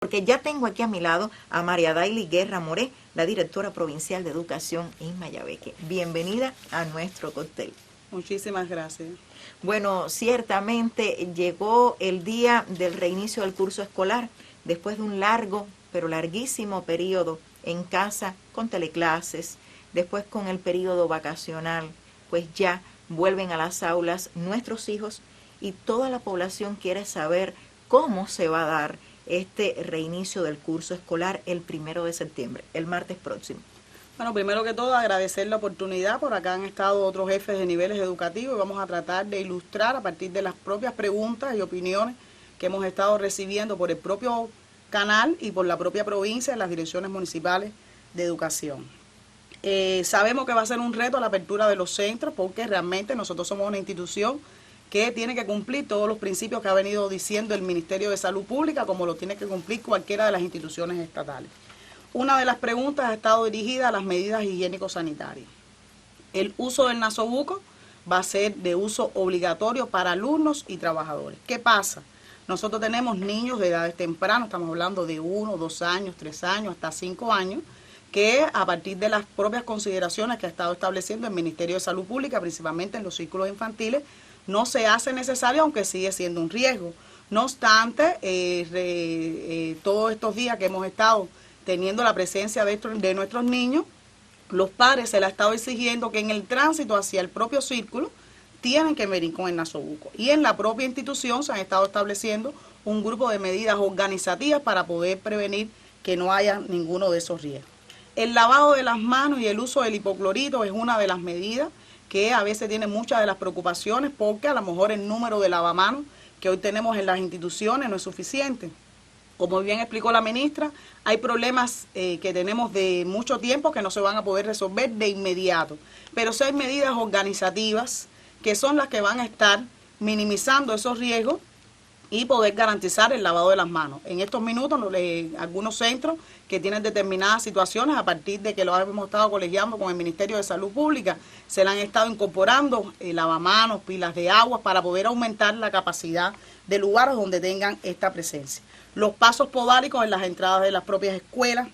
porque ya tengo aquí a mi lado a María Daily Guerra Moré, la directora provincial de Educación en Mayabeque. Bienvenida a nuestro cóctel. Muchísimas gracias. Bueno, ciertamente llegó el día del reinicio del curso escolar, después de un largo, pero larguísimo periodo en casa con teleclases, después con el periodo vacacional, pues ya vuelven a las aulas nuestros hijos y toda la población quiere saber cómo se va a dar este reinicio del curso escolar el 1 de septiembre, el martes próximo. Bueno, primero que todo agradecer la oportunidad. Por acá han estado otros jefes de niveles educativos y vamos a tratar de ilustrar a partir de las propias preguntas y opiniones que hemos estado recibiendo por el propio canal y por la propia provincia en las direcciones municipales de educación. Sabemos que va a ser un reto la apertura de los centros porque realmente nosotros somos una institución que tiene que cumplir todos los principios que ha venido diciendo el Ministerio de Salud Pública, como lo tiene que cumplir cualquiera de las instituciones estatales. Una de las preguntas ha estado dirigida a las medidas higiénico-sanitarias. El uso del nasobuco va a ser de uso obligatorio para alumnos y trabajadores. ¿Qué pasa? Nosotros tenemos niños de edades tempranas, estamos hablando de 1, 2 años, 3 años, hasta 5 años, que a partir de las propias consideraciones que ha estado estableciendo el Ministerio de Salud Pública, principalmente en los círculos infantiles, no se hace necesario, aunque sigue siendo un riesgo. No obstante, todos estos días que hemos estado teniendo la presencia de nuestros niños, los padres se les ha estado exigiendo que en el tránsito hacia el propio círculo tienen que venir con el nasobuco. Y en la propia institución se han estado estableciendo un grupo de medidas organizativas para poder prevenir que no haya ninguno de esos riesgos. El lavado de las manos y el uso del hipoclorito es una de las medidas que a veces tiene muchas de las preocupaciones porque a lo mejor el número de lavamanos que hoy tenemos en las instituciones no es suficiente. Como bien explicó la ministra, hay problemas que tenemos de mucho tiempo que no se van a poder resolver de inmediato, pero sí hay medidas organizativas que son las que van a estar minimizando esos riesgos y poder garantizar el lavado de las manos. En estos minutos, algunos centros que tienen determinadas situaciones, a partir de que lo hemos estado colegiando con el Ministerio de Salud Pública, se le han estado incorporando lavamanos, pilas de agua, para poder aumentar la capacidad de lugares donde tengan esta presencia. Los pasos podálicos en las entradas de las propias escuelas,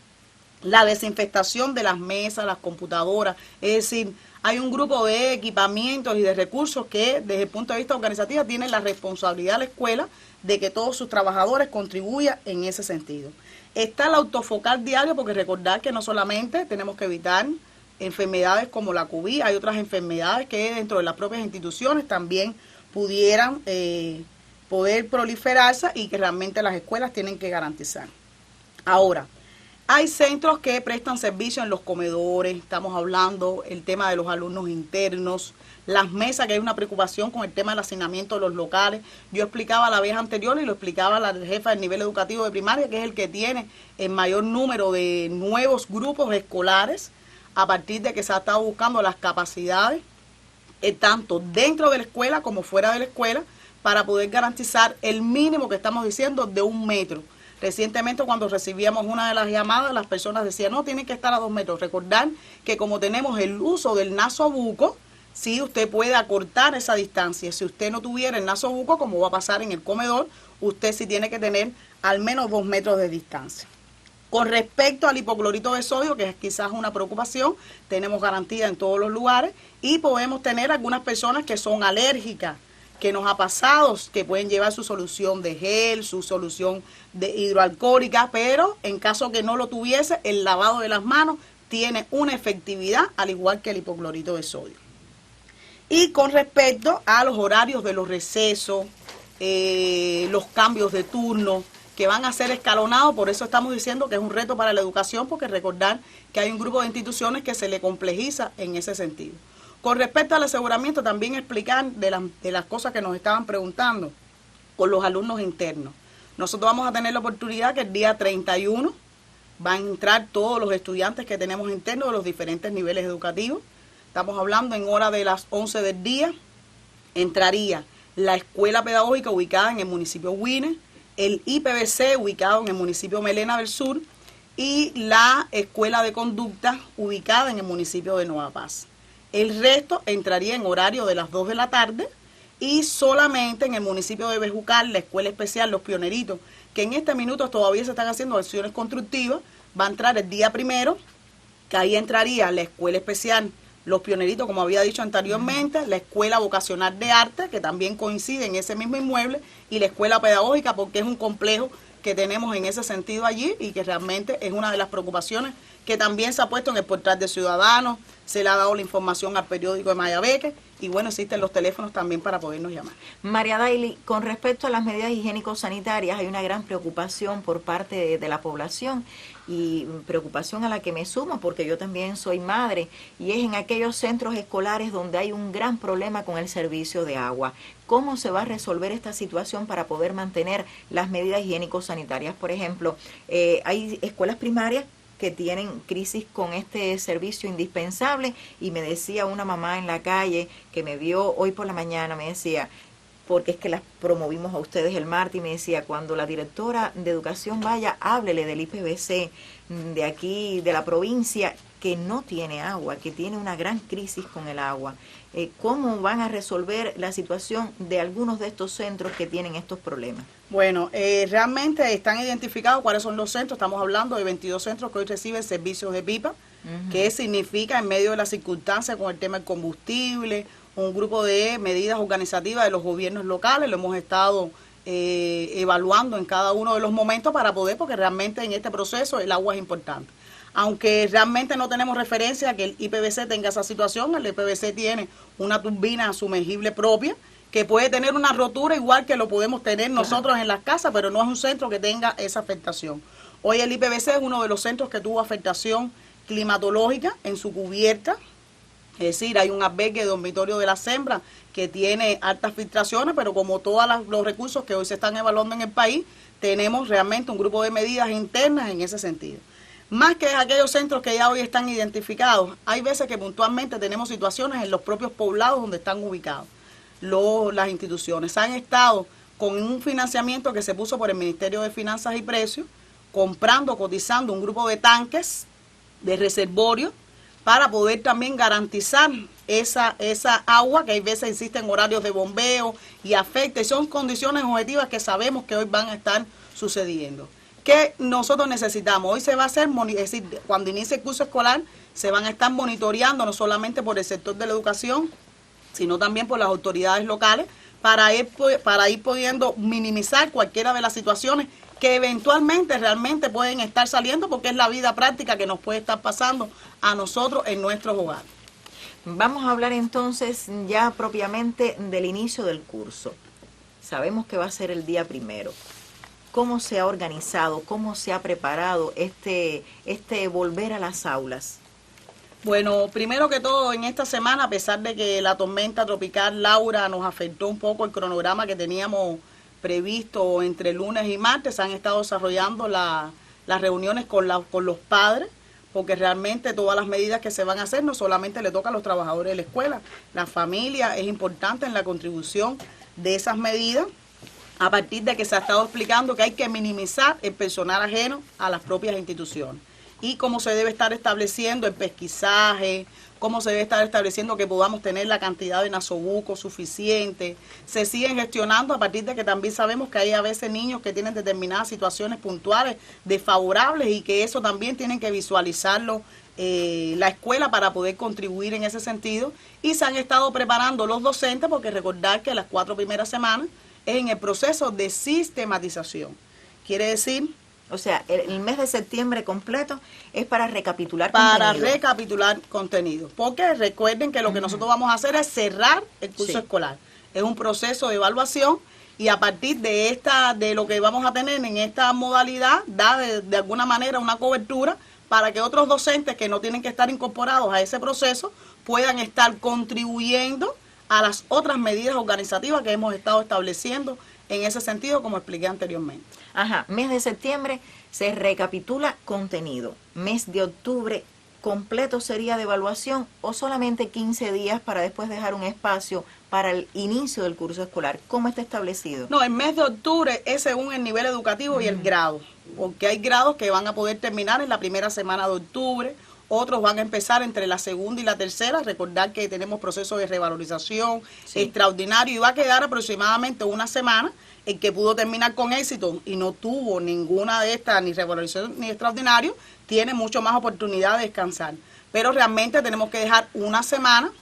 la desinfectación de las mesas, las computadoras, es decir, hay un grupo de equipamientos y de recursos que desde el punto de vista organizativo tienen la responsabilidad de la escuela de que todos sus trabajadores contribuyan en ese sentido. Está el autofocal diario, porque recordar que no solamente tenemos que evitar enfermedades como la COVID, hay otras enfermedades que dentro de las propias instituciones también pudieran poder proliferarse y que realmente las escuelas tienen que garantizar. Ahora, hay centros que prestan servicio en los comedores, estamos hablando el tema de los alumnos internos, las mesas, que hay una preocupación con el tema del hacinamiento de los locales. Yo explicaba la vez anterior y lo explicaba la jefa del nivel educativo de primaria, que es el que tiene el mayor número de nuevos grupos escolares a partir de que se ha estado buscando las capacidades, tanto dentro de la escuela como fuera de la escuela, para poder garantizar el mínimo que estamos diciendo de 1 metro. Recientemente, cuando recibíamos una de las llamadas, las personas decían, no, tienen que estar a 2 metros. Recordar que como tenemos el uso del nasobuco, sí, usted puede acortar esa distancia. Si usted no tuviera el nasobuco, como va a pasar en el comedor, usted sí tiene que tener al menos 2 metros de distancia. Con respecto al hipoclorito de sodio, que es quizás una preocupación, tenemos garantía en todos los lugares y podemos tener algunas personas que son alérgicas, que nos ha pasado, que pueden llevar su solución de gel, su solución de hidroalcohólica, pero en caso que no lo tuviese, el lavado de las manos tiene una efectividad al igual que el hipoclorito de sodio. Y con respecto a los horarios de los recesos, los cambios de turno, que van a ser escalonados, por eso estamos diciendo que es un reto para la educación, porque recordar que hay un grupo de instituciones que se le complejiza en ese sentido. Con respecto al aseguramiento, también explicar de las cosas que nos estaban preguntando con los alumnos internos. Nosotros vamos a tener la oportunidad que el día 31 van a entrar todos los estudiantes que tenemos internos de los diferentes niveles educativos. Estamos hablando en hora de las 11 del día. Entraría la escuela pedagógica ubicada en el municipio Huines, el IPBC ubicado en el municipio Melena del Sur y la escuela de conducta ubicada en el municipio de Nueva Paz. El resto entraría en horario de las 2 de la tarde y solamente en el municipio de Bejucal, la escuela especial Los Pioneritos, que en este minuto todavía se están haciendo acciones constructivas. Va a entrar el día 1, que ahí entraría la escuela especial Los Pioneritos, como había dicho anteriormente, la escuela vocacional de arte, que también coincide en ese mismo inmueble, y la escuela pedagógica, porque es un complejo que tenemos en ese sentido allí y que realmente es una de las preocupaciones que también se ha puesto en el portal de Ciudadanos, se le ha dado la información al periódico de Mayabeque y bueno, existen los teléfonos también para podernos llamar. María Daily, con respecto a las medidas higiénico-sanitarias hay una gran preocupación por parte de la población y preocupación a la que me sumo porque yo también soy madre y es en aquellos centros escolares donde hay un gran problema con el servicio de agua. ¿Cómo se va a resolver esta situación para poder mantener las medidas higiénico-sanitarias? Por ejemplo, hay escuelas primarias que tienen crisis con este servicio indispensable y me decía una mamá en la calle que me vio hoy por la mañana, me decía, porque es que las promovimos a ustedes el martes y me decía, cuando la directora de educación vaya, háblele del IPVC de aquí, de la provincia, que no tiene agua, que tiene una gran crisis con el agua. ¿Cómo van a resolver la situación de algunos de estos centros que tienen estos problemas? Bueno, realmente están identificados cuáles son los centros. Estamos hablando de 22 centros que hoy reciben servicios de pipa, que significa en medio de las circunstancias con el tema del combustible, un grupo de medidas organizativas de los gobiernos locales. Lo hemos estado evaluando en cada uno de los momentos para poder, porque realmente en este proceso el agua es importante. Aunque realmente no tenemos referencia a que el IPVC tenga esa situación, el IPVC tiene una turbina sumergible propia que puede tener una rotura igual que lo podemos tener nosotros en las casas, pero no es un centro que tenga esa afectación. Hoy el IPVC es uno de los centros que tuvo afectación climatológica en su cubierta, es decir, hay un albergue de dormitorio de la Sembra que tiene altas filtraciones, pero como todos los recursos que hoy se están evaluando en el país, tenemos realmente un grupo de medidas internas en ese sentido. Más que aquellos centros que ya hoy están identificados, hay veces que puntualmente tenemos situaciones en los propios poblados donde están ubicados las instituciones. Han estado con un financiamiento que se puso por el Ministerio de Finanzas y Precios, comprando, cotizando un grupo de tanques de reservorio para poder también garantizar esa agua que hay veces existen horarios de bombeo y afecta, y son condiciones objetivas que sabemos que hoy van a estar sucediendo. ¿Qué nosotros necesitamos? Hoy se va a hacer, es decir, cuando inicie el curso escolar, se van a estar monitoreando no solamente por el sector de la educación, sino también por las autoridades locales, para ir pudiendo minimizar cualquiera de las situaciones que eventualmente realmente pueden estar saliendo, porque es la vida práctica que nos puede estar pasando a nosotros en nuestros hogares. Vamos a hablar entonces ya propiamente del inicio del curso. Sabemos que va a ser el día 1. ¿Cómo se ha organizado, cómo se ha preparado este volver a las aulas? Bueno, primero que todo, en esta semana, a pesar de que la tormenta tropical Laura nos afectó un poco el cronograma que teníamos previsto entre lunes y martes, se han estado desarrollando las reuniones con los padres, porque realmente todas las medidas que se van a hacer no solamente le toca a los trabajadores de la escuela, la familia es importante en la contribución de esas medidas, a partir de que se ha estado explicando que hay que minimizar el personal ajeno a las propias instituciones y cómo se debe estar estableciendo el pesquisaje, cómo se debe estar estableciendo que podamos tener la cantidad de nasobucos suficiente. Se siguen gestionando a partir de que también sabemos que hay a veces niños que tienen determinadas situaciones puntuales desfavorables y que eso también tienen que visualizarlo la escuela para poder contribuir en ese sentido. Y se han estado preparando los docentes, porque recordar que las 4 primeras semanas es en el proceso de sistematización. Quiere decir... O sea, el mes de septiembre completo es para recapitular contenido. Porque recuerden que lo que nosotros vamos a hacer es cerrar el curso escolar. Es un proceso de evaluación y a partir de lo que vamos a tener en esta modalidad, da de alguna manera una cobertura para que otros docentes que no tienen que estar incorporados a ese proceso puedan estar contribuyendo a las otras medidas organizativas que hemos estado estableciendo en ese sentido, como expliqué anteriormente. Ajá, mes de septiembre se recapitula contenido. Mes de octubre completo sería de evaluación o solamente 15 días para después dejar un espacio para el inicio del curso escolar. ¿Cómo está establecido? No, el mes de octubre es según el nivel educativo y el grado, porque hay grados que van a poder terminar en la primera semana de octubre, otros van a empezar entre la segunda y la tercera. Recordar que tenemos procesos de revalorización extraordinario y va a quedar aproximadamente una semana. El que pudo terminar con éxito y no tuvo ninguna de estas, ni revalorización ni extraordinario, tiene mucho más oportunidad de descansar. Pero realmente tenemos que dejar una semana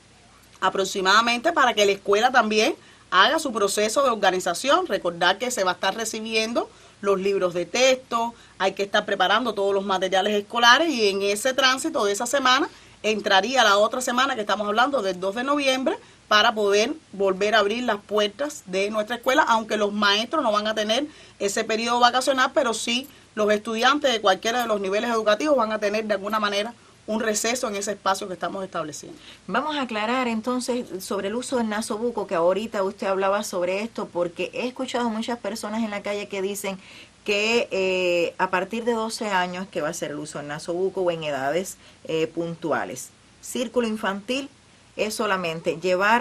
aproximadamente para que la escuela también haga su proceso de organización. Recordar que se va a estar recibiendo los libros de texto, hay que estar preparando todos los materiales escolares y en ese tránsito de esa semana entraría la otra semana que estamos hablando del 2 de noviembre para poder volver a abrir las puertas de nuestra escuela, aunque los maestros no van a tener ese periodo vacacional, pero sí los estudiantes de cualquiera de los niveles educativos van a tener de alguna manera un receso en ese espacio que estamos estableciendo. Vamos a aclarar entonces sobre el uso del nasobuco, que ahorita usted hablaba sobre esto, porque he escuchado muchas personas en la calle que dicen que a partir de 12 años que va a ser el uso del nasobuco o en edades puntuales. Círculo infantil es solamente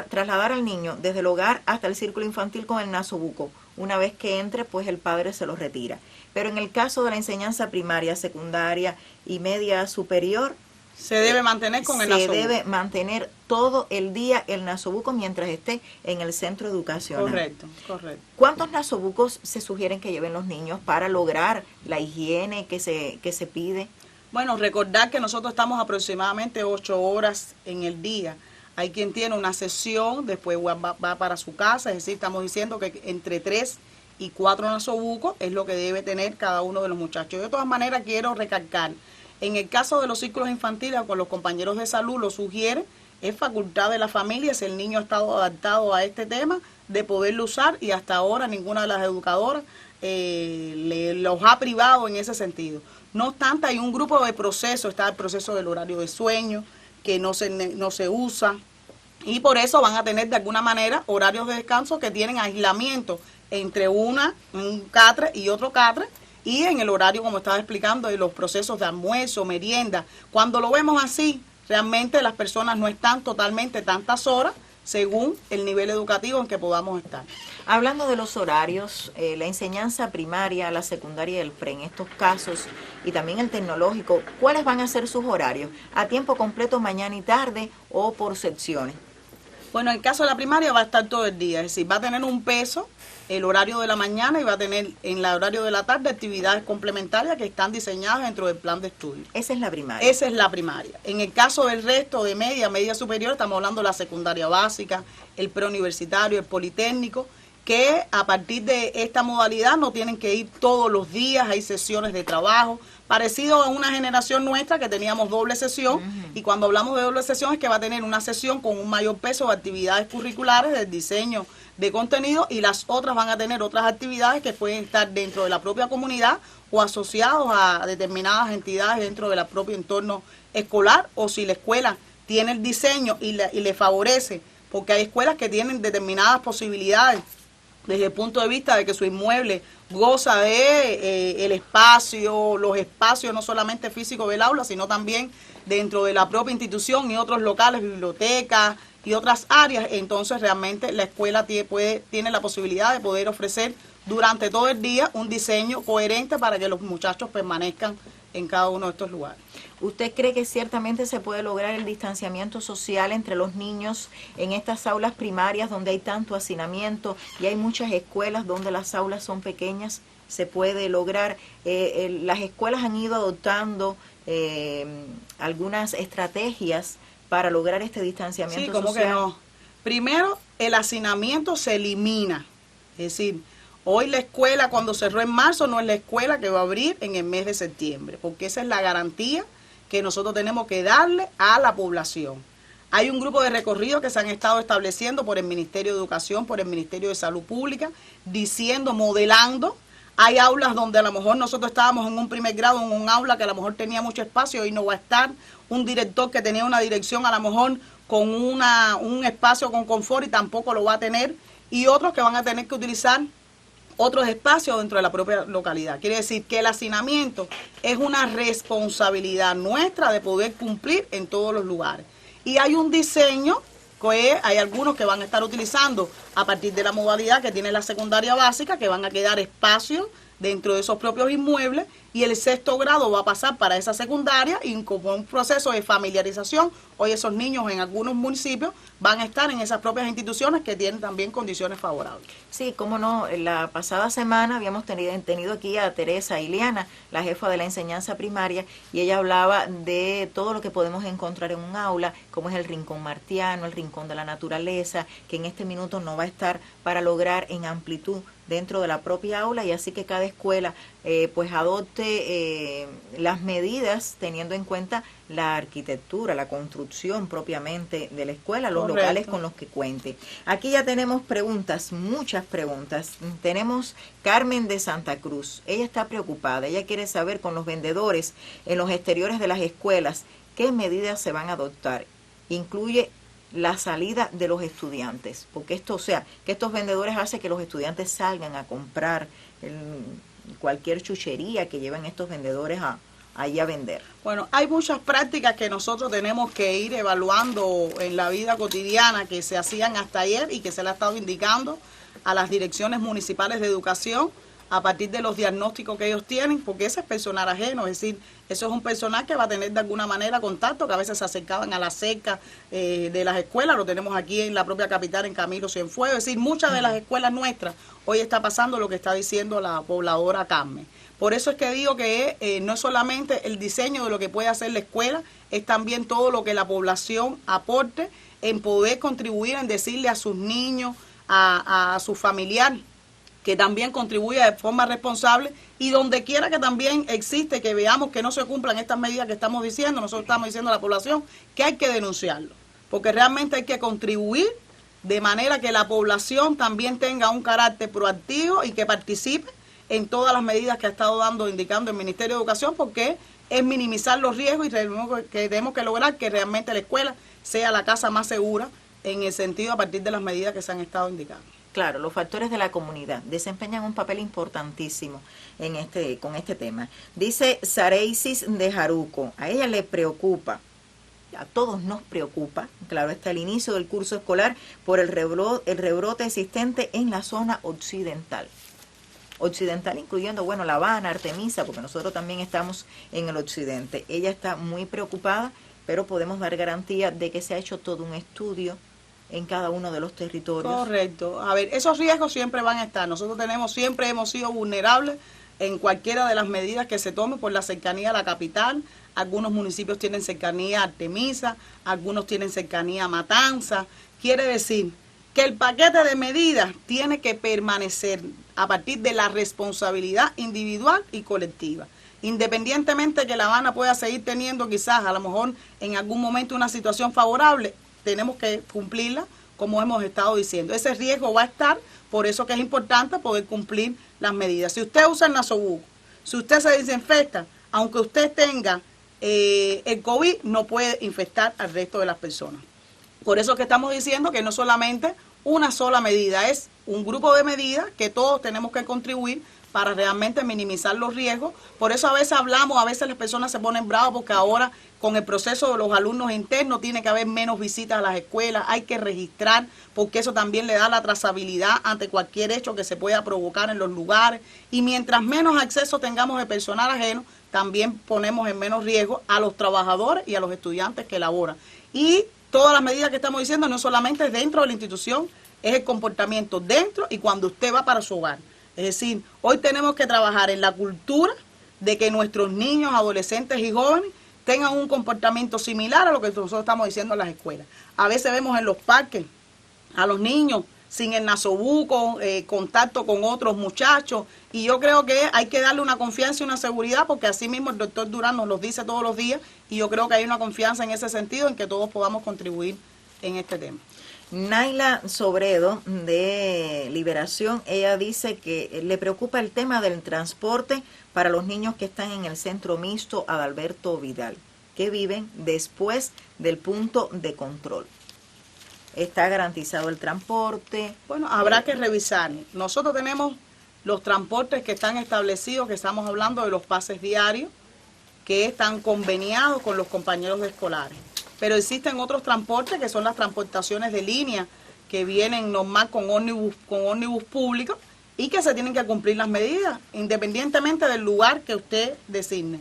trasladar al niño desde el hogar hasta el círculo infantil con el nasobuco. Una vez que entre, pues el padre se lo retira. Pero en el caso de la enseñanza primaria, secundaria y media superior, se debe mantener con el nasobuco. Se debe mantener todo el día el nasobuco mientras esté en el centro educacional. Correcto, correcto. ¿Cuántos nasobucos se sugieren que lleven los niños para lograr la higiene que se pide? Bueno, recordar que nosotros estamos aproximadamente 8 horas en el día. Hay quien tiene una sesión, después va para su casa, es decir, estamos diciendo que entre 3 y 4 nasobucos es lo que debe tener cada uno de los muchachos. De todas maneras, quiero recalcar, en el caso de los círculos infantiles, con los compañeros de salud lo sugieren, es facultad de la familia, si el niño ha estado adaptado a este tema, de poderlo usar y hasta ahora ninguna de las educadoras los ha privado en ese sentido. No obstante, hay un grupo de procesos, está el proceso del horario de sueño, que no se usa, y por eso van a tener de alguna manera horarios de descanso que tienen aislamiento entre un catre y otro catre, y en el horario, como estaba explicando, de los procesos de almuerzo, merienda. Cuando lo vemos así, realmente las personas no están totalmente tantas horas según el nivel educativo en que podamos estar. Hablando de los horarios, la enseñanza primaria, la secundaria y el pre, en estos casos, y también el tecnológico, ¿cuáles van a ser sus horarios? ¿A tiempo completo mañana y tarde o por secciones? Bueno, en el caso de la primaria va a estar todo el día, es decir, va a tener un peso el horario de la mañana y va a tener en el horario de la tarde actividades complementarias que están diseñadas dentro del plan de estudio. Esa es la primaria. Esa es la primaria. En el caso del resto de media superior, estamos hablando de la secundaria básica, el preuniversitario, el politécnico, que a partir de esta modalidad no tienen que ir todos los días, hay sesiones de trabajo, parecido a una generación nuestra que teníamos doble sesión, y cuando hablamos de doble sesión es que va a tener una sesión con un mayor peso de actividades curriculares, del diseño de contenido, y las otras van a tener otras actividades que pueden estar dentro de la propia comunidad o asociados a determinadas entidades dentro del propio entorno escolar, o si la escuela tiene el diseño y le favorece, porque hay escuelas que tienen determinadas posibilidades desde el punto de vista de que su inmueble goza de el espacio, los espacios no solamente físicos del aula, sino también dentro de la propia institución y otros locales, bibliotecas y otras áreas. Entonces realmente la escuela tiene la posibilidad de poder ofrecer durante todo el día un diseño coherente para que los muchachos permanezcan en cada uno de estos lugares. ¿Usted cree que ciertamente se puede lograr el distanciamiento social entre los niños en estas aulas primarias donde hay tanto hacinamiento y hay muchas escuelas donde las aulas son pequeñas? ¿Se puede lograr? Las escuelas han ido adoptando algunas estrategias para lograr este distanciamiento social. Sí, ¿cómo que no? Primero, el hacinamiento se elimina. Es decir, hoy la escuela cuando cerró en marzo no es la escuela que va a abrir en el mes de septiembre, porque esa es la garantía que nosotros tenemos que darle a la población. Hay un grupo de recorrido que se han estado estableciendo por el Ministerio de Educación, por el Ministerio de Salud Pública, diciendo, modelando. Hay aulas donde a lo mejor nosotros estábamos en un primer grado, en un aula que a lo mejor tenía mucho espacio y no va a estar. Un director que tenía una dirección a lo mejor con un espacio con confort y tampoco lo va a tener. Y otros que van a tener que utilizar otros espacios dentro de la propia localidad. Quiere decir que el hacinamiento es una responsabilidad nuestra de poder cumplir en todos los lugares. Y hay un diseño que hay algunos que van a estar utilizando a partir de la modalidad que tiene la secundaria básica, que van a quedar espacios dentro de esos propios inmuebles y el sexto grado va a pasar para esa secundaria y como un proceso de familiarización, hoy esos niños en algunos municipios van a estar en esas propias instituciones que tienen también condiciones favorables. Sí, cómo no, la pasada semana habíamos tenido aquí a Teresa Ileana, la jefa de la enseñanza primaria, y ella hablaba de todo lo que podemos encontrar en un aula, como es el rincón martiano, el rincón de la naturaleza, que en este minuto no va a estar para lograr en amplitud dentro de la propia aula, y así que cada escuela pues adopte las medidas teniendo en cuenta la arquitectura, la construcción propiamente de la escuela, los Correcto. locales con los que cuente. Aquí ya tenemos preguntas, muchas preguntas. Tenemos Carmen de Santa Cruz. Ella está preocupada, ella quiere saber con los vendedores en los exteriores de las escuelas qué medidas se van a adoptar. Incluye la salida de los estudiantes, porque esto, o sea, que estos vendedores hacen que los estudiantes salgan a comprar cualquier chuchería que llevan estos vendedores ahí a vender. Bueno, hay muchas prácticas que nosotros tenemos que ir evaluando en la vida cotidiana que se hacían hasta ayer y que se le ha estado indicando a las direcciones municipales de educación a partir de los diagnósticos que ellos tienen, porque ese es personal ajeno, es decir, eso es un personal que va a tener de alguna manera contacto, que a veces se acercaban a la cerca de las escuelas, lo tenemos aquí en la propia capital, en Camilo Cienfuegos, es decir, muchas de las escuelas nuestras, hoy está pasando lo que está diciendo la pobladora Carmen. Por eso es que digo que no es solamente el diseño de lo que puede hacer la escuela, es también todo lo que la población aporte en poder contribuir, en decirle a sus niños, a su familiar, que también contribuya de forma responsable, y donde quiera que también existe, que veamos que no se cumplan estas medidas que estamos diciendo, nosotros estamos diciendo a la población que hay que denunciarlo, porque realmente hay que contribuir de manera que la población también tenga un carácter proactivo y que participe en todas las medidas que ha estado indicando el Ministerio de Educación, porque es minimizar los riesgos y tenemos que lograr que realmente la escuela sea la casa más segura en el sentido a partir de las medidas que se han estado indicando. Claro, los factores de la comunidad desempeñan un papel importantísimo con este tema. Dice Sareisis de Jaruco, a ella le preocupa, a todos nos preocupa, claro, está el inicio del curso escolar por el rebrote existente en la zona occidental, incluyendo, bueno, La Habana, Artemisa, porque nosotros también estamos en el occidente. Ella está muy preocupada, pero podemos dar garantía de que se ha hecho todo un estudio en cada uno de los territorios. Correcto. A ver, esos riesgos siempre van a estar. Nosotros siempre hemos sido vulnerables en cualquiera de las medidas que se tomen por la cercanía a la capital. Algunos municipios tienen cercanía a Artemisa, algunos tienen cercanía a Matanza. Quiere decir que el paquete de medidas tiene que permanecer a partir de la responsabilidad individual y colectiva. Independientemente que La Habana pueda seguir teniendo quizás a lo mejor en algún momento una situación favorable, tenemos que cumplirla como hemos estado diciendo. Ese riesgo va a estar, por eso que es importante poder cumplir las medidas. Si usted usa el nasobuco, si usted se desinfecta, aunque usted tenga el COVID, no puede infectar al resto de las personas. Por eso que estamos diciendo que no solamente una sola medida, es un grupo de medidas que todos tenemos que contribuir para realmente minimizar los riesgos. Por eso a veces hablamos, a veces las personas se ponen bravas porque ahora con el proceso de los alumnos internos tiene que haber menos visitas a las escuelas, hay que registrar porque eso también le da la trazabilidad ante cualquier hecho que se pueda provocar en los lugares, y mientras menos acceso tengamos de personal ajeno, también ponemos en menos riesgo a los trabajadores y a los estudiantes que laboran. Y todas las medidas que estamos diciendo no solamente es dentro de la institución, es el comportamiento dentro y cuando usted va para su hogar. Es decir, hoy tenemos que trabajar en la cultura de que nuestros niños, adolescentes y jóvenes tengan un comportamiento similar a lo que nosotros estamos diciendo en las escuelas. A veces vemos en los parques a los niños sin el nasobuco, contacto con otros muchachos, y yo creo que hay que darle una confianza y una seguridad, porque así mismo el doctor Durán nos lo dice todos los días, y yo creo que hay una confianza en ese sentido, en que todos podamos contribuir en este tema. Naila Sobredo, de Liberación, ella dice que le preocupa el tema del transporte para los niños que están en el centro mixto Adalberto Vidal, que viven después del punto de control. ¿Está garantizado el transporte? Bueno, habrá que revisar. Nosotros tenemos los transportes que están establecidos, que estamos hablando de los pases diarios, que están conveniados con los compañeros de escolares. Pero existen otros transportes que son las transportaciones de línea, que vienen normal con ómnibus público, y que se tienen que cumplir las medidas, independientemente del lugar que usted designe.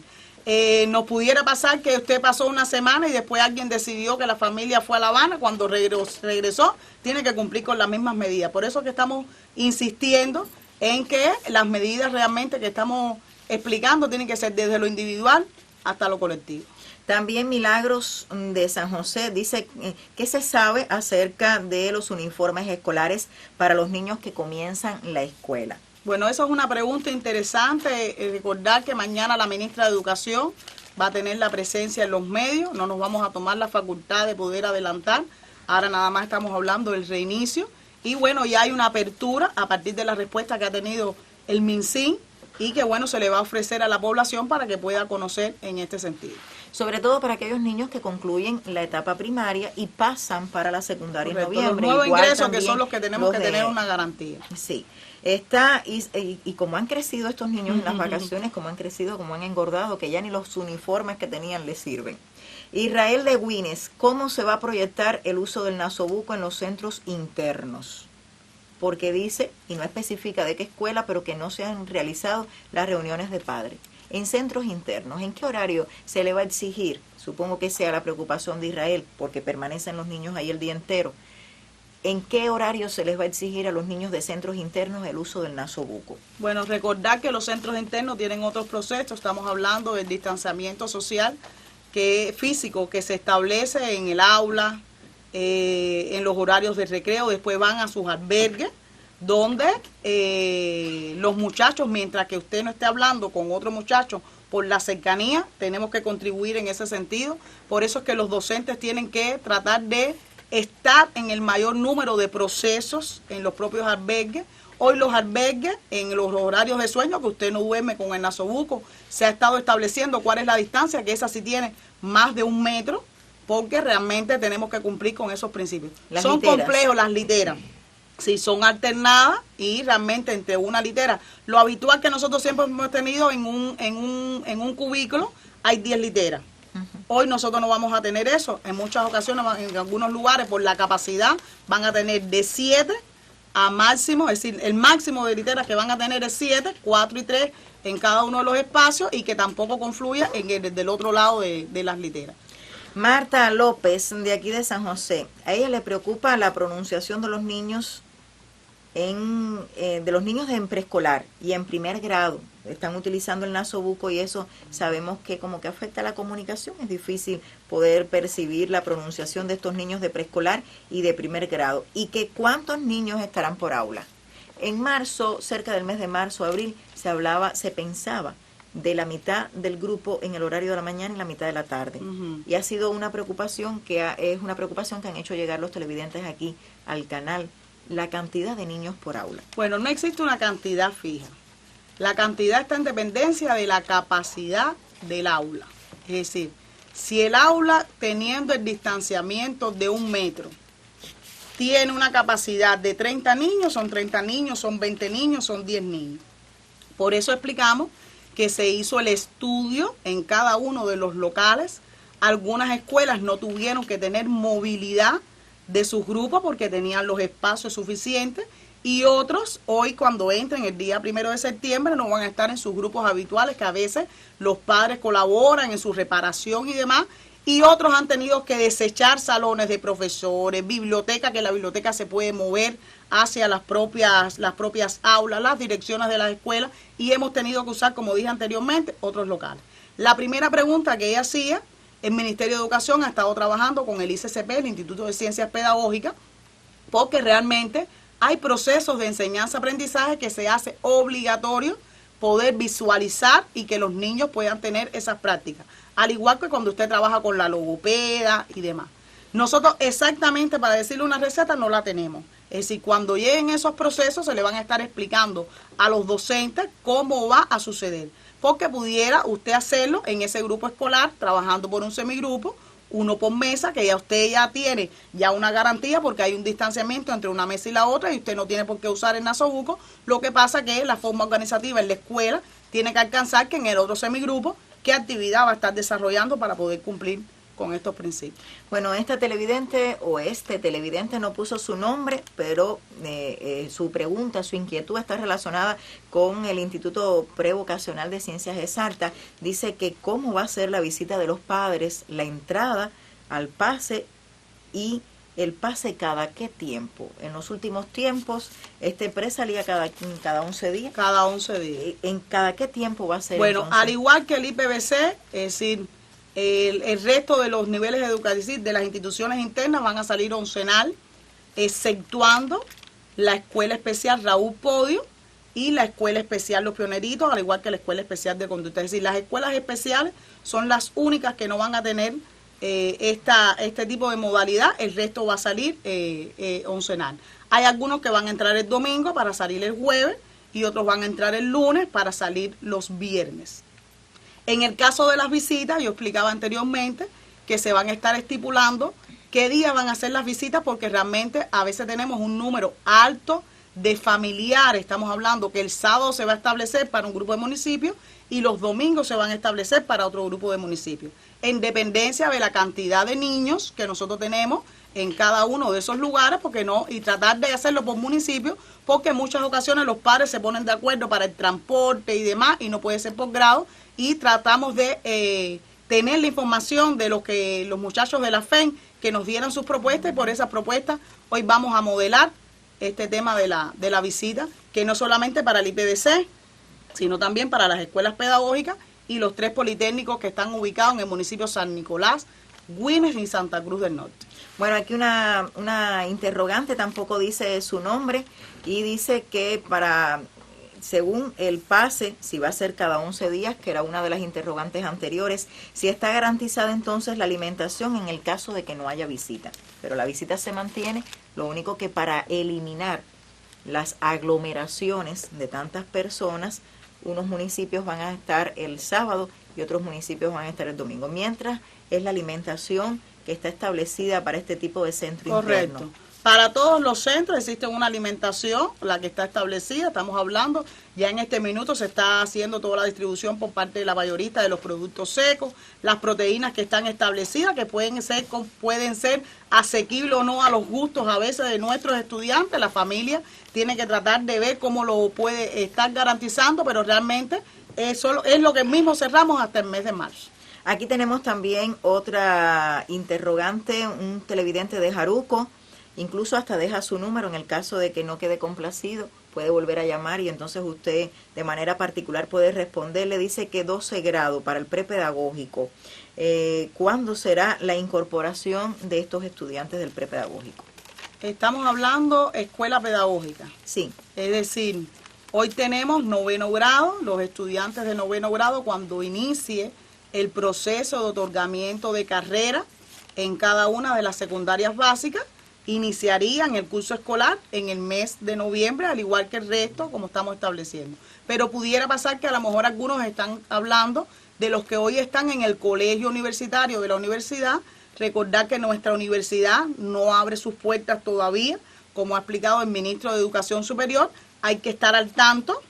Nos pudiera pasar que usted pasó una semana y después alguien decidió que la familia fue a La Habana, cuando regresó, tiene que cumplir con las mismas medidas. Por eso que estamos insistiendo en que las medidas realmente que estamos explicando tienen que ser desde lo individual hasta lo colectivo. También Milagros de San José dice que se sabe acerca de los uniformes escolares para los niños que comienzan la escuela. Bueno, esa es una pregunta interesante. Recordar que mañana la ministra de Educación va a tener la presencia en los medios. No nos vamos a tomar la facultad de poder adelantar. Ahora nada más estamos hablando del reinicio. Y bueno, ya hay una apertura a partir de la respuesta que ha tenido el MinSIN y que bueno, se le va a ofrecer a la población para que pueda conocer en este sentido. Sobre todo para aquellos niños que concluyen la etapa primaria y pasan para la secundaria. Correcto, en noviembre. los nuevos Igual ingresos que son los que tenemos que tener una garantía. Sí. Está, y como han crecido estos niños en las vacaciones, como han crecido, como han engordado, que ya ni los uniformes que tenían les sirven. Israel de Guines, ¿cómo se va a proyectar el uso del nasobuco en los centros internos? Porque dice, y no especifica de qué escuela, pero que no se han realizado las reuniones de padres. En centros internos, ¿en qué horario se le va a exigir? Supongo que sea la preocupación de Israel, porque permanecen los niños ahí el día entero. ¿En qué horario se les va a exigir a los niños de centros internos el uso del nasobuco? Bueno, recordar que los centros internos tienen otros procesos. Estamos hablando del distanciamiento social físico que se establece en el aula, en los horarios de recreo. Después van a sus albergues, donde los muchachos, mientras que usted no esté hablando con otro muchacho por la cercanía, tenemos que contribuir en ese sentido. Por eso es que los docentes tienen que tratar de estar en el mayor número de procesos en los propios albergues. Hoy los albergues, en los horarios de sueño, que usted no duerme con el nasobuco, se ha estado estableciendo cuál es la distancia, que esa sí tiene más de 1 metro, porque realmente tenemos que cumplir con esos principios. Son complejos las literas. Sí, son alternadas y realmente entre una litera. Lo habitual que nosotros siempre hemos tenido en un cubículo, hay 10 literas. Hoy nosotros no vamos a tener eso. En muchas ocasiones, en algunos lugares, por la capacidad, van a tener de 7 a máximo, es decir, el máximo de literas que van a tener es 7, 4 y 3 en cada uno de los espacios y que tampoco confluya del otro lado de las literas. Marta López, de aquí de San José, a ella le preocupa la pronunciación de los niños de los niños en preescolar y en primer grado. Están utilizando el nasobuco y eso sabemos que como que afecta a la comunicación. Es difícil poder percibir la pronunciación de estos niños de preescolar y de primer grado. Y que cuántos niños estarán por aula. En marzo, cerca del mes de marzo, abril, se pensaba de la mitad del grupo en el horario de la mañana y la mitad de la tarde. Y ha sido una preocupación que han hecho llegar los televidentes aquí al canal, la cantidad de niños por aula. Bueno, no existe una cantidad fija. La cantidad está en dependencia de la capacidad del aula. Es decir, si el aula, teniendo el distanciamiento de 1 metro, tiene una capacidad de 30 niños, son 30 niños, son 20 niños, son 10 niños. Por eso explicamos que se hizo el estudio en cada uno de los locales. Algunas escuelas no tuvieron que tener movilidad de sus grupos porque tenían los espacios suficientes y otros hoy cuando entren el día 1 de septiembre no van a estar en sus grupos habituales, que a veces los padres colaboran en su reparación y demás, y otros han tenido que desechar salones de profesores, biblioteca, que la biblioteca se puede mover hacia las propias aulas, las direcciones de las escuelas, y hemos tenido que usar, como dije anteriormente, otros locales. La primera pregunta que ella hacía, el Ministerio de Educación ha estado trabajando con el ICCP, el Instituto de Ciencias Pedagógicas, porque realmente hay procesos de enseñanza-aprendizaje que se hace obligatorio poder visualizar y que los niños puedan tener esas prácticas. Al igual que cuando usted trabaja con la logopeda y demás. Nosotros exactamente para decirle una receta no la tenemos. Es decir, cuando lleguen esos procesos se le van a estar explicando a los docentes cómo va a suceder. Porque pudiera usted hacerlo en ese grupo escolar, trabajando por un semigrupo, 1 por mesa, que ya usted ya tiene una garantía porque hay un distanciamiento entre una mesa y la otra y usted no tiene por qué usar el nasobuco. Lo que pasa que la forma organizativa en la escuela tiene que alcanzar que en el otro semigrupo qué actividad va a estar desarrollando para poder cumplir con estos principios. Bueno, esta televidente o este televidente no puso su nombre, pero su pregunta, su inquietud está relacionada con el Instituto Prevocacional de Ciencias Exactas. Dice que cómo va a ser la visita de los padres, la entrada al pase y el pase cada qué tiempo. En los últimos tiempos, este PRE salía cada 11 días. Cada 11 días. ¿En cada qué tiempo va a ser? Bueno, entonces? al igual que el IPVC, es decir, el resto de los niveles educativos de las instituciones internas van a salir oncenal, exceptuando la Escuela Especial Raúl Podio y la Escuela Especial Los Pioneritos, al igual que la Escuela Especial de Conducta. Es decir, las escuelas especiales son las únicas que no van a tener este tipo de modalidad. El resto va a salir oncenal. Hay algunos que van a entrar el domingo para salir el jueves y otros van a entrar el lunes para salir los viernes. En el caso de las visitas, yo explicaba anteriormente que se van a estar estipulando qué día van a hacer las visitas, porque realmente a veces tenemos un número alto de familiares. Estamos hablando que el sábado se va a establecer para un grupo de municipios y los domingos se van a establecer para otro grupo de municipios, en dependencia de la cantidad de niños que nosotros tenemos en cada uno de esos lugares, porque no, y tratar de hacerlo por municipio, porque en muchas ocasiones los padres se ponen de acuerdo para el transporte y demás, y no puede ser por grado, y tratamos de tener la información de lo que los muchachos de la FEN que nos dieran sus propuestas, y por esas propuestas hoy vamos a modelar este tema de la visita, que no solamente para el IPVC, sino también para las escuelas pedagógicas y los 3 politécnicos que están ubicados en el municipio San Nicolás, Güines y Santa Cruz del Norte. Bueno, aquí una interrogante, tampoco dice su nombre, y dice que según el pase, si va a ser cada 11 días, que era una de las interrogantes anteriores, si está garantizada entonces la alimentación en el caso de que no haya visita. Pero la visita se mantiene, lo único que para eliminar las aglomeraciones de tantas personas, unos municipios van a estar el sábado y otros municipios van a estar el domingo, mientras es la alimentación que está establecida para este tipo de centro Correcto. interno. Para todos los centros existe una alimentación, la que está establecida. Estamos hablando, ya en este minuto se está haciendo toda la distribución por parte de la mayorista de los productos secos, las proteínas que están establecidas, que pueden ser asequibles o no a los gustos a veces de nuestros estudiantes. La familia tiene que tratar de ver cómo lo puede estar garantizando, pero realmente eso es lo que mismo cerramos hasta el mes de marzo. Aquí tenemos también otra interrogante, un televidente de Jaruco, incluso hasta deja su número en el caso de que no quede complacido, puede volver a llamar y entonces usted de manera particular puede responder. Le dice que 12 grado para el prepedagógico. ¿Cuándo será la incorporación de estos estudiantes del prepedagógico? Estamos hablando escuela pedagógica. Sí. Es decir, hoy tenemos 9º grado, los estudiantes de 9º grado, cuando inicie el proceso de otorgamiento de carrera en cada una de las secundarias básicas, iniciarían el curso escolar en el mes de noviembre, al igual que el resto, como estamos estableciendo. Pero pudiera pasar que a lo mejor algunos están hablando de los que hoy están en el colegio universitario de la universidad. Recordar que nuestra universidad no abre sus puertas todavía, como ha explicado el ministro de Educación Superior. Hay que estar al tanto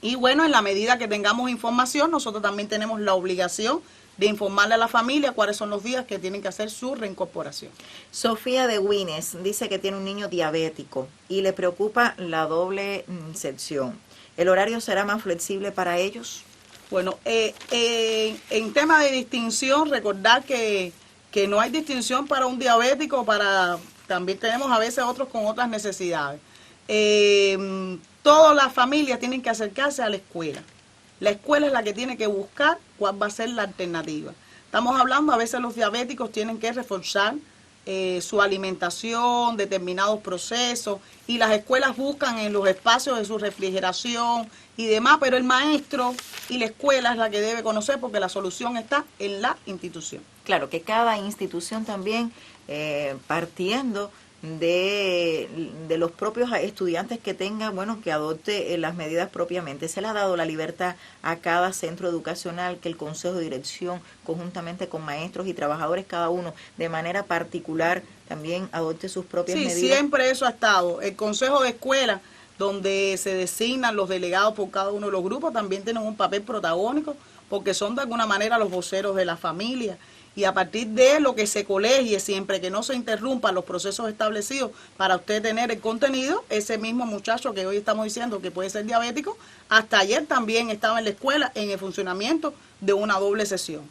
y bueno, en la medida que tengamos información, nosotros también tenemos la obligación de informarle a la familia cuáles son los días que tienen que hacer su reincorporación. Sofía de Güines dice que tiene un niño diabético y le preocupa la doble sección. ¿El horario será más flexible para ellos? Bueno, en tema de distinción, recordar que no hay distinción para un diabético, también tenemos a veces otros con otras necesidades. Todas las familias tienen que acercarse a la escuela. La escuela es la que tiene que buscar cuál va a ser la alternativa. Estamos hablando, a veces los diabéticos tienen que reforzar su alimentación, determinados procesos, y las escuelas buscan en los espacios de su refrigeración y demás, pero el maestro y la escuela es la que debe conocer, porque la solución está en la institución. Claro, que cada institución también partiendo de los propios estudiantes que tengan, bueno, que adopte las medidas propiamente. Se le ha dado la libertad a cada centro educacional que el consejo de dirección, conjuntamente con maestros y trabajadores, cada uno de manera particular, también adopte sus propias medidas. Sí, siempre eso ha estado. El consejo de escuela, donde se designan los delegados por cada uno de los grupos, también tienen un papel protagónico, porque son de alguna manera los voceros de la familia. Y a partir de lo que se colegie, siempre que no se interrumpan los procesos establecidos para usted tener el contenido, ese mismo muchacho que hoy estamos diciendo que puede ser diabético, hasta ayer también estaba en la escuela en el funcionamiento de una doble sesión.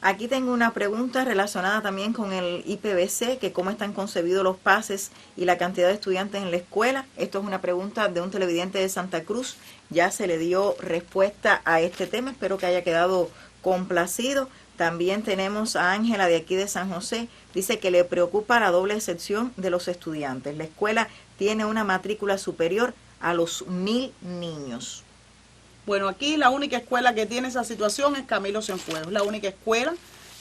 Aquí tengo una pregunta relacionada también con el IPVC, que cómo están concebidos los pases y la cantidad de estudiantes en la escuela. Esto es una pregunta de un televidente de Santa Cruz. Ya se le dio respuesta a este tema, espero que haya quedado complacido. También tenemos a Ángela de aquí de San José, dice que le preocupa la doble sección de los estudiantes. La escuela tiene una matrícula superior a los 1000 niños. Bueno, aquí la única escuela que tiene esa situación es Camilo Cienfuegos, la única escuela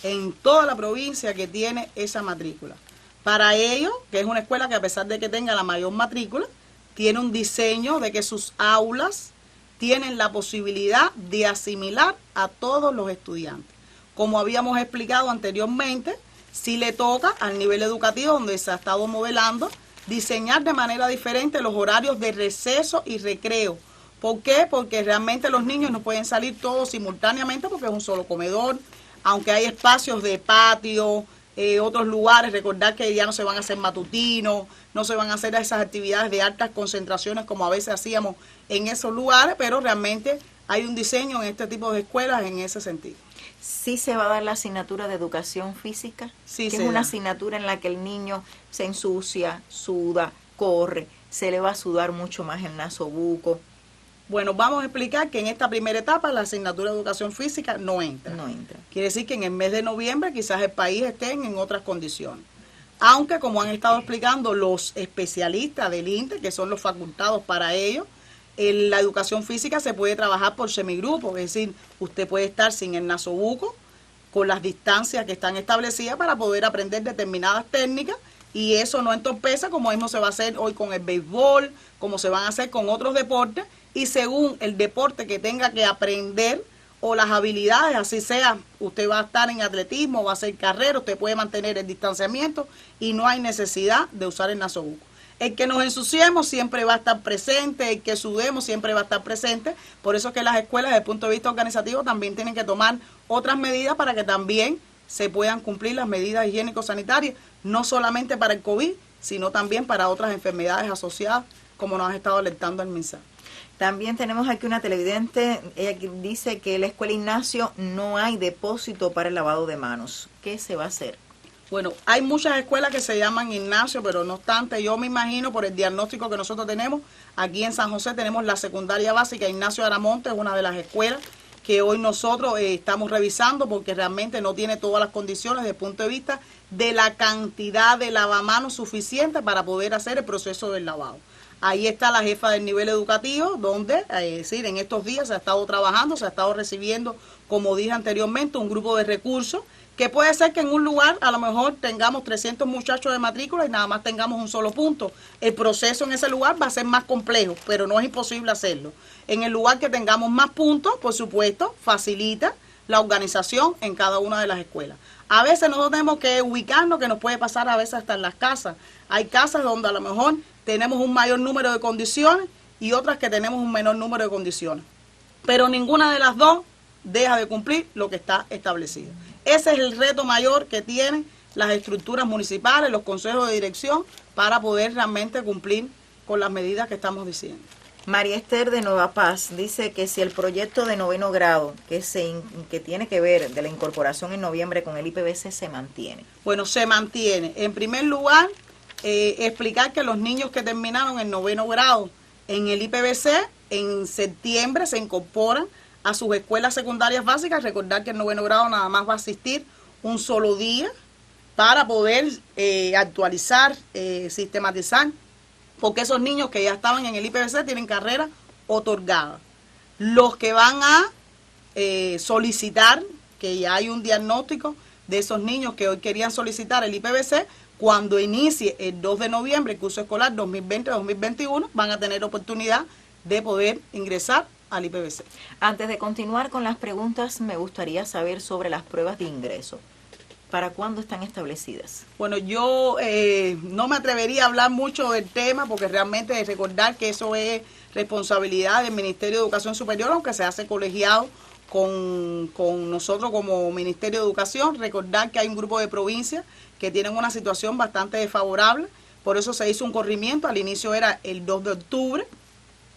en toda la provincia que tiene esa matrícula. Para ello, que es una escuela que a pesar de que tenga la mayor matrícula, tiene un diseño de que sus aulas tienen la posibilidad de asimilar a todos los estudiantes. Como habíamos explicado anteriormente, sí le toca al nivel educativo donde se ha estado modelando diseñar de manera diferente los horarios de receso y recreo. ¿Por qué? Porque realmente los niños no pueden salir todos simultáneamente porque es un solo comedor, aunque hay espacios de patio, otros lugares, recordar que ya no se van a hacer matutinos, no se van a hacer esas actividades de altas concentraciones como a veces hacíamos en esos lugares, pero realmente hay un diseño en este tipo de escuelas en ese sentido. ¿Sí se va a dar la asignatura de educación física? Sí, que es una asignatura en la que el niño se ensucia, suda, corre, se le va a sudar mucho más el nasobuco. Bueno, vamos a explicar que en esta primera etapa la asignatura de educación física no entra. No entra. Quiere decir que en el mes de noviembre quizás el país esté en otras condiciones. Aunque, como han estado explicando los especialistas del INTE, que son los facultados para ello, en la educación física se puede trabajar por semigrupos, es decir, usted puede estar sin el nasobuco, con las distancias que están establecidas para poder aprender determinadas técnicas, y eso no entorpece, como mismo se va a hacer hoy con el béisbol, como se van a hacer con otros deportes, y según el deporte que tenga que aprender o las habilidades, así sea, usted va a estar en atletismo, va a hacer carrera, usted puede mantener el distanciamiento y no hay necesidad de usar el nasobuco. El que nos ensuciemos siempre va a estar presente, el que sudemos siempre va a estar presente, por eso es que las escuelas desde el punto de vista organizativo también tienen que tomar otras medidas para que también se puedan cumplir las medidas higiénico-sanitarias, no solamente para el COVID, sino también para otras enfermedades asociadas, como nos ha estado alertando el MINSA. También tenemos aquí una televidente, ella dice que en la escuela Ignacio no hay depósito para el lavado de manos. ¿Qué se va a hacer? Bueno, hay muchas escuelas que se llaman Ignacio, pero no obstante, yo me imagino por el diagnóstico que nosotros tenemos, aquí en San José tenemos la secundaria básica Ignacio Aramonte, es una de las escuelas que hoy nosotros estamos revisando porque realmente no tiene todas las condiciones desde el punto de vista de la cantidad de lavamanos suficiente para poder hacer el proceso del lavado. Ahí está la jefa del nivel educativo, donde, es decir, en estos días se ha estado trabajando, se ha estado recibiendo, como dije anteriormente, un grupo de recursos, que puede ser que en un lugar a lo mejor tengamos 300 muchachos de matrícula y nada más tengamos un solo punto. El proceso en ese lugar va a ser más complejo, pero no es imposible hacerlo. En el lugar que tengamos más puntos, por supuesto, facilita la organización en cada una de las escuelas. A veces nosotros tenemos que ubicarnos, que nos puede pasar a veces hasta en las casas. Hay casas donde a lo mejor tenemos un mayor número de condiciones y otras que tenemos un menor número de condiciones. Pero ninguna de las dos deja de cumplir lo que está establecido. Ese es el reto mayor que tienen las estructuras municipales, los consejos de dirección, para poder realmente cumplir con las medidas que estamos diciendo. María Esther de Nueva Paz dice que si el proyecto de 9º grado que tiene que ver de la incorporación en noviembre con el IPVC se mantiene. Bueno, se mantiene. En primer lugar, explicar que los niños que terminaron el 9º grado en el IPVC en septiembre se incorporan a sus escuelas secundarias básicas. Recordar que el 9º grado nada más va a asistir un solo día para poder actualizar, sistematizar, porque esos niños que ya estaban en el IPVC tienen carrera otorgada. Los que van a solicitar, que ya hay un diagnóstico de esos niños que hoy querían solicitar el IPVC, cuando inicie el 2 de noviembre el curso escolar 2020-2021, van a tener oportunidad de poder ingresar al IPVC. Antes de continuar con las preguntas, me gustaría saber sobre las pruebas de ingreso. ¿Para cuándo están establecidas? Bueno, yo no me atrevería a hablar mucho del tema porque realmente recordar que eso es responsabilidad del Ministerio de Educación Superior, aunque se hace colegiado con nosotros como Ministerio de Educación. Recordar que hay un grupo de provincias que tienen una situación bastante desfavorable, por eso se hizo un corrimiento. Al inicio era el 2 de octubre,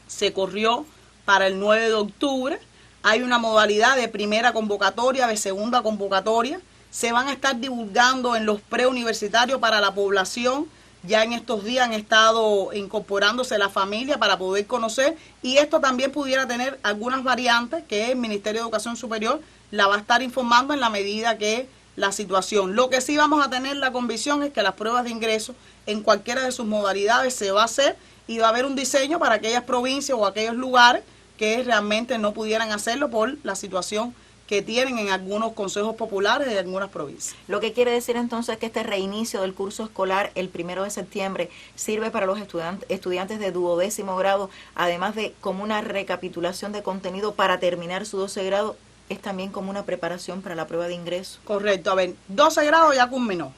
se corrió para el 9 de octubre. Hay una modalidad de primera convocatoria, de segunda convocatoria. Se van a estar divulgando en los preuniversitarios para la población. Ya en estos días han estado incorporándose la familia para poder conocer, y esto también pudiera tener algunas variantes que el Ministerio de Educación Superior la va a estar informando en la medida que la situación. Lo que sí vamos a tener la convicción es que las pruebas de ingreso en cualquiera de sus modalidades se va a hacer, y va a haber un diseño para aquellas provincias o aquellos lugares que realmente no pudieran hacerlo por la situación que tienen en algunos consejos populares de algunas provincias. Lo que quiere decir entonces que este reinicio del curso escolar el 1 de septiembre sirve para los estudiantes de 12º grado, además de como una recapitulación de contenido para terminar su 12 grado, es también como una preparación para la prueba de ingreso. Correcto, a ver, 12 grados ya culminó.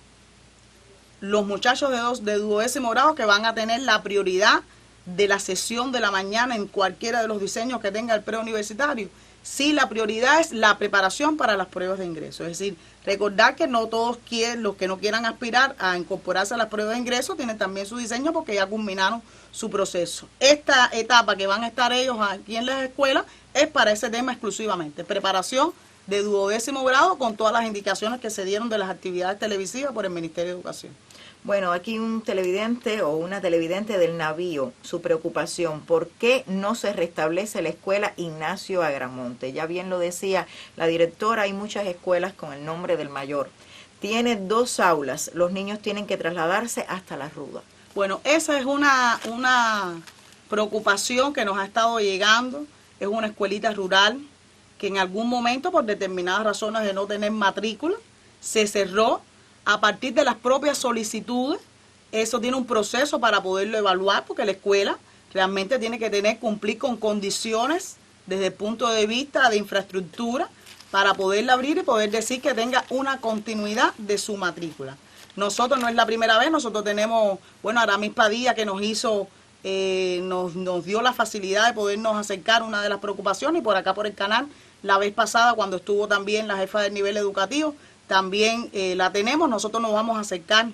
Los muchachos de 12º grado que van a tener la prioridad de la sesión de la mañana en cualquiera de los diseños que tenga el preuniversitario. Sí, la prioridad es la preparación para las pruebas de ingreso. Es decir, recordar que no todos los que no quieran aspirar a incorporarse a las pruebas de ingreso tienen también su diseño porque ya culminaron su proceso. Esta etapa que van a estar ellos aquí en las escuelas es para ese tema exclusivamente. Preparación de 12º grado con todas las indicaciones que se dieron de las actividades televisivas por el Ministerio de Educación. Bueno, aquí un televidente o una televidente del Navío, su preocupación, ¿por qué no se restablece la escuela Ignacio Agramonte? Ya bien lo decía la directora, hay muchas escuelas con el nombre del mayor. Tiene 2 aulas, los niños tienen que trasladarse hasta La Ruda. Bueno, esa es una preocupación que nos ha estado llegando. Es una escuelita rural que en algún momento, por determinadas razones de no tener matrícula, se cerró. A partir de las propias solicitudes, eso tiene un proceso para poderlo evaluar, porque la escuela realmente tiene que cumplir con condiciones desde el punto de vista de infraestructura para poderla abrir y poder decir que tenga una continuidad de su matrícula. Nosotros no es la primera vez, nosotros tenemos, bueno, Aramis Padilla que nos hizo, nos dio la facilidad de podernos acercar una de las preocupaciones, y por acá por el canal, la vez pasada cuando estuvo también la jefa del nivel educativo, también la tenemos. Nosotros nos vamos a acercar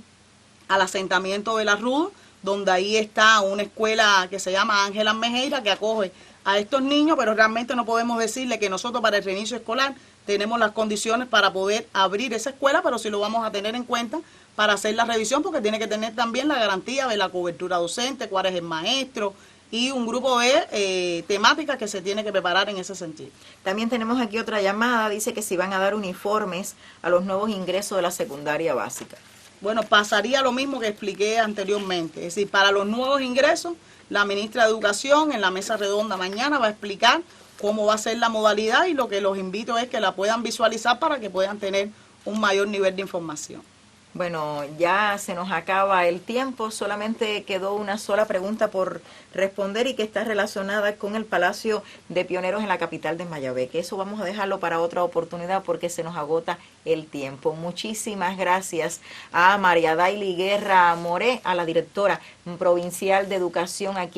al asentamiento de La Ruda, donde ahí está una escuela que se llama Ángela Mejeira, que acoge a estos niños, pero realmente no podemos decirle que nosotros para el reinicio escolar tenemos las condiciones para poder abrir esa escuela, pero sí lo vamos a tener en cuenta para hacer la revisión, porque tiene que tener también la garantía de la cobertura docente, cuál es el maestro, y un grupo de temáticas que se tiene que preparar en ese sentido. También tenemos aquí otra llamada, dice que si van a dar uniformes a los nuevos ingresos de la secundaria básica. Bueno, pasaría lo mismo que expliqué anteriormente, es decir, para los nuevos ingresos, la ministra de Educación en la mesa redonda mañana va a explicar cómo va a ser la modalidad, y lo que los invito es que la puedan visualizar para que puedan tener un mayor nivel de información. Bueno, ya se nos acaba el tiempo, solamente quedó una sola pregunta por responder y que está relacionada con el Palacio de Pioneros en la capital de Mayabeque. Eso vamos a dejarlo para otra oportunidad porque se nos agota el tiempo. Muchísimas gracias a María Daily Guerra Moré, a la directora provincial de Educación aquí